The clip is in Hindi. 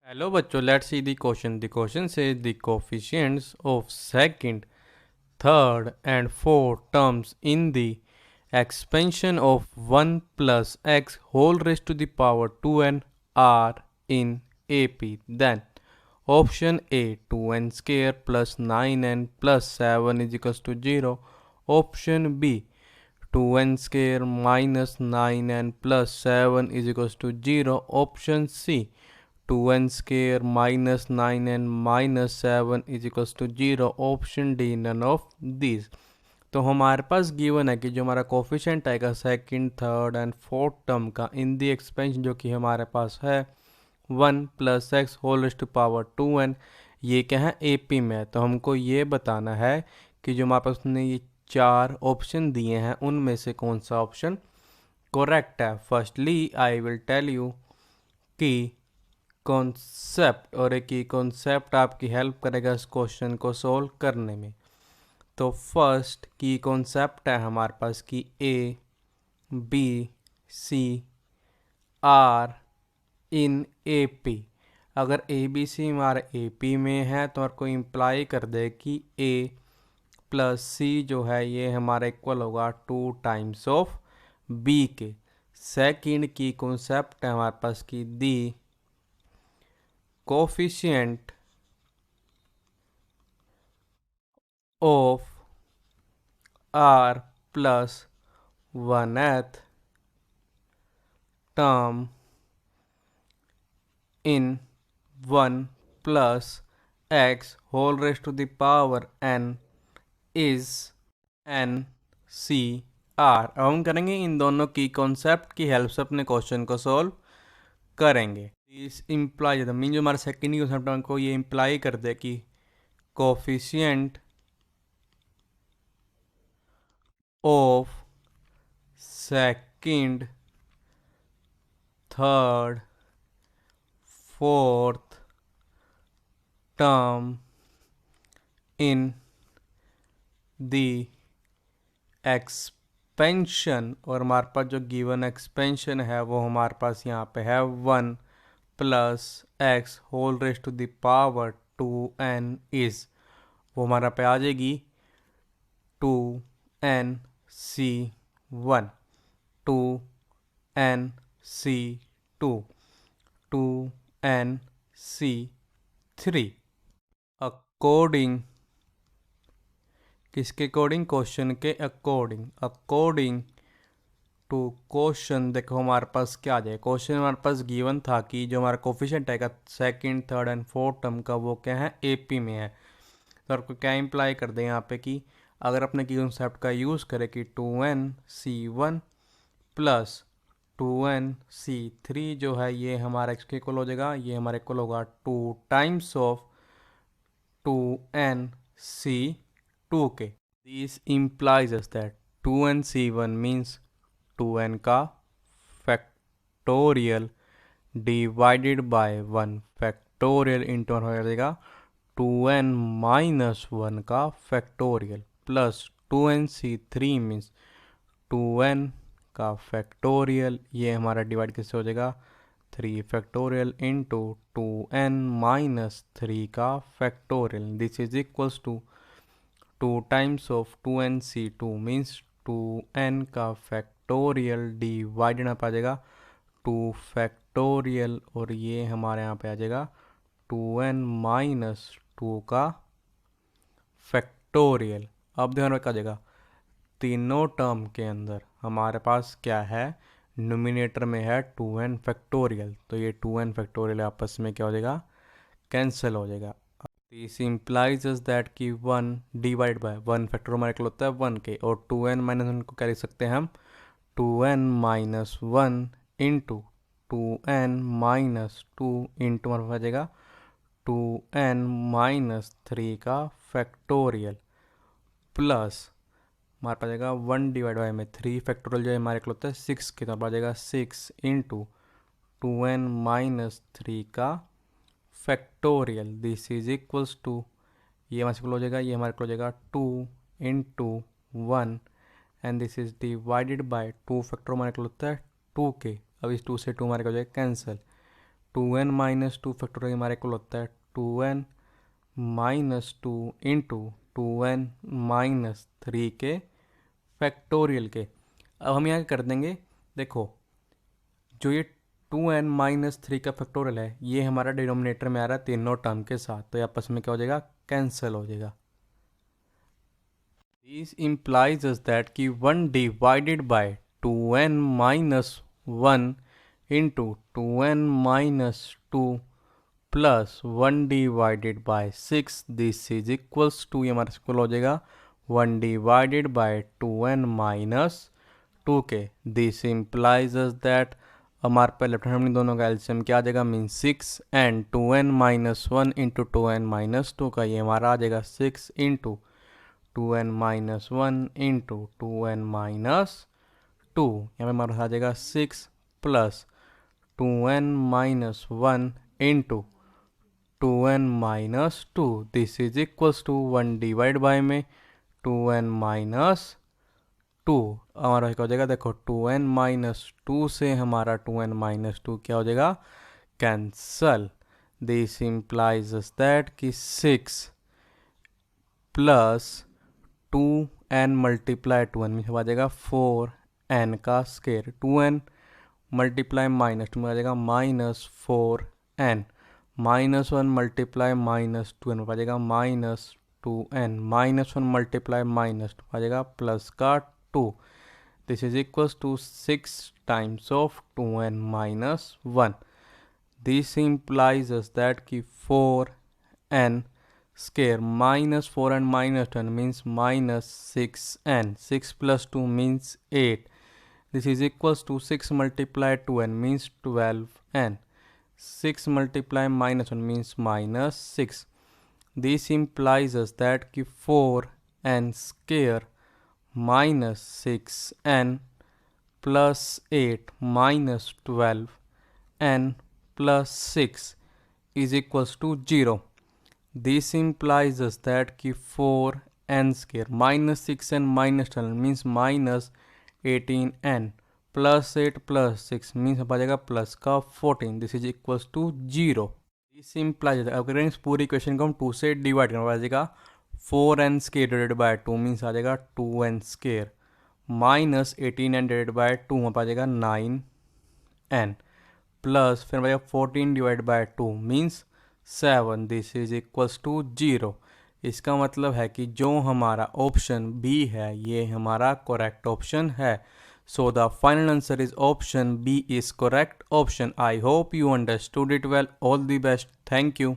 Hello बच्चों, let's see the question. The question says the coefficients of second, third and fourth terms in the expansion of 1 plus x whole raised to the power 2n are in AP. Then option A 2n square plus 9n plus 7 is equals to 0. Option B 2n square minus 9n plus 7 is equals to 0. Option C 2n square minus 9n minus 7 is equals to 0. Option D none of these. तो हमारे पास गिवन है कि जो हमारा कोफिशिएंट आएगा second, third and fourth term का इन दी एक्सपेंशन जो कि हमारे पास है 1 plus x whole raise to power 2n, ये क्या है एपी में है। तो हमको ये बताना है कि जो हमारे पास ने ये चार ऑप्शन दिए हैं उनमें से कौन सा ऑप्शन करेक्ट है। Firstly I will tell you कि कॉन्सेप्ट और एक ही कॉन्सेप्ट आपकी हेल्प करेगा इस क्वेश्चन को सोल्व करने में। तो फर्स्ट की कॉन्सेप्ट है हमारे पास कि A B C are in A P. अगर ए बी सी हमारे ए पी में है तो हमारे को इम्प्लाई कर दे कि ए प्लस सी जो है ये हमारा इक्वल होगा 2 टाइम्स ऑफ बी के। सेकंड की कॉन्सेप्ट है हमारे पास कि दी coefficient of r plus 1th term in 1 plus x whole raised to the power n is n c r। अब हम करेंगे इन दोनों की कॉन्सेप्ट की हेल्प से अपने क्वेश्चन को सॉल्व करेंगे। इस इम्प्लाई मीन जो हमारा सेकेंड कॉन्सेप्ट को ये इम्प्लाई कर दे कि coefficient of second, third, fourth term in the expansion, और हमारे पास जो गिवन एक्सपेंशन है वो हमारे पास यहाँ पे है 1 plus x whole raise to the power 2n is, वो हमारा पे आ जाएगी 2n c1, 2n c2, 2n c3 according किसके अकॉर्डिंग, क्वेश्चन के अकॉर्डिंग। अकॉर्डिंग टू क्वेश्चन देखो हमारे पास क्या आ जाए। क्वेश्चन हमारे पास गिवन था कि जो हमारा कोफिशिएंट आएगा second, third and fourth term का वो क्या है एपी में है। तो आपको क्या इम्प्लाई कर दे यहाँ पे कि अगर अपने की कॉन्सेप्ट का यूज़ करें कि 2n c1 plus 2n c3 जो है ये हमारा x के इक्वल हो जाएगा, ये हमारे इक्वल होगा 2 टाइम्स ऑफ 2n c2 के। This implies us that 2n c1 means 2n का factorial divided by 1 factorial into हो जाएगा 2n माइनस 1 का factorial plus 2n c3 means 2n का फैक्टोरियल, ये हमारा डिवाइड किससे हो जाएगा 3 फैक्टोरियल इंटू 2n माइनस 3 का factorial. This is equals to 2 times of 2n c2 means 2n का फैक्टोरियल डिवाइडेड आप आ जाएगा 2 फैक्टोरियल, और ये हमारे यहाँ पे आ जाएगा 2n माइनस 2 का फैक्टोरियल। अब ध्यान रखा जाएगा तीनों टर्म के अंदर हमारे पास क्या है, नोमिनेटर में है 2n फैक्टोरियल, तो ये 2n फैक्टोरियल आपस में क्या हो जाएगा कैंसिल हो जाएगा। दिस इम्प्लाइज इज दैट कि 1 डिवाइड बाय 1 फैक्टर हमारे को होता है 1 के, और 2n माइनस 1 को क्या लिख सकते हैं हम 2n minus 1 into 2n minus 2 into हमारे पास आ जाएगा 2n माइनस 3 का फैक्टोरियल प्लस हमारे पास जाएगा 1 डिवाइड बाय में 3 फैक्टोरियल जो हमारे को होता है 6 के, तो हमारे पास जाएगा 6 इंटू 2n माइनस 3 का factorial. This is equals to, ये हमारे को हो जाएगा, ये हमारे को हो जाएगा 2 into 1 and this is divided by 2 factor हमारे को होता है 2 के। अब इस 2 से 2 हमारे को हो जाएगा cancel, 2n minus two factorial हमारे इक्वल होता है 2n minus two into 2n minus 3 के फैक्टोरियल के। अब हम यहाँ कर देंगे, देखो जो ये 2n माइनस 3 का फैक्टोरियल है ये हमारा डिनोमिनेटर में आ रहा है तीनों टर्म के साथ, तो ये आपस में क्या हो जाएगा, कैंसिल हो जाएगा। दिस इम्प्लाइज अस दैट कि 1 divided by 2n minus 1 into 2n minus 2 plus 1 divided by 6 this is equals to, ये हमारा इक्वल हो जाएगा 1 डिवाइडेड बाय 2n माइनस 2 के। दिस इम्प्लाइज अस दैट हमारे पे लेफ्ट हैंड में दोनों का एलसीएम क्या आ जाएगा, mean 6 and 2n minus 1 into 2n minus 2 का ये हमारा आ जाएगा 6 into 2n minus 1 into 2n minus 2, यहाँ पे हमारा आ जाएगा 6 plus 2n minus 1 into 2n minus 2 this is equals to 1 divide by में 2n माइनस 2 हमारा क्या हो जाएगा, देखो 2n माइनस 2 से हमारा 2n माइनस 2 क्या हो जाएगा, कैंसल। दिस इम्प्लाइज दैट कि 6 प्लस 2n मल्टीप्लाई 2n में आ जाएगा 4n का स्केयर, 2n मल्टीप्लाई माइनस 2 में आ जाएगा minus 4n, minus 1 multiply minus 2n में आ जाएगा minus 2n, minus 1 multiply minus 2 आ जाएगा प्लस का 2, this is equals to 6 times of 2n minus 1. This implies us that कि 4n square minus 4n minus 10 means minus 6n, 6 plus 2 means 8. This is equals to 6 multiply 2n means 12n, 6 multiply minus 1 means minus 6. This implies us that कि 4n square minus 6n plus 8 minus 12n plus 6 is equals to 0. This implies us that कि 4n square minus 6n minus 12 means minus 18n plus 8 plus 6 means आ जाएगा प्लस का 14, this is equals to 0. This implies, अगर इस पूरी इक्वेशन को हम 2 से डिवाइड करना आ जाएगा 4n square divided by 2 means आ जाएगा 2n square minus 18n divided by 2 आ जाएगा 9n प्लस फिर आ जाएगा 14 divide by 2 means 7, this is equals to 0. इसका मतलब है कि जो हमारा ऑप्शन बी है ये हमारा करेक्ट ऑप्शन है. So the final answer is option B is correct option. I hope you understood it well. All the best. Thank you.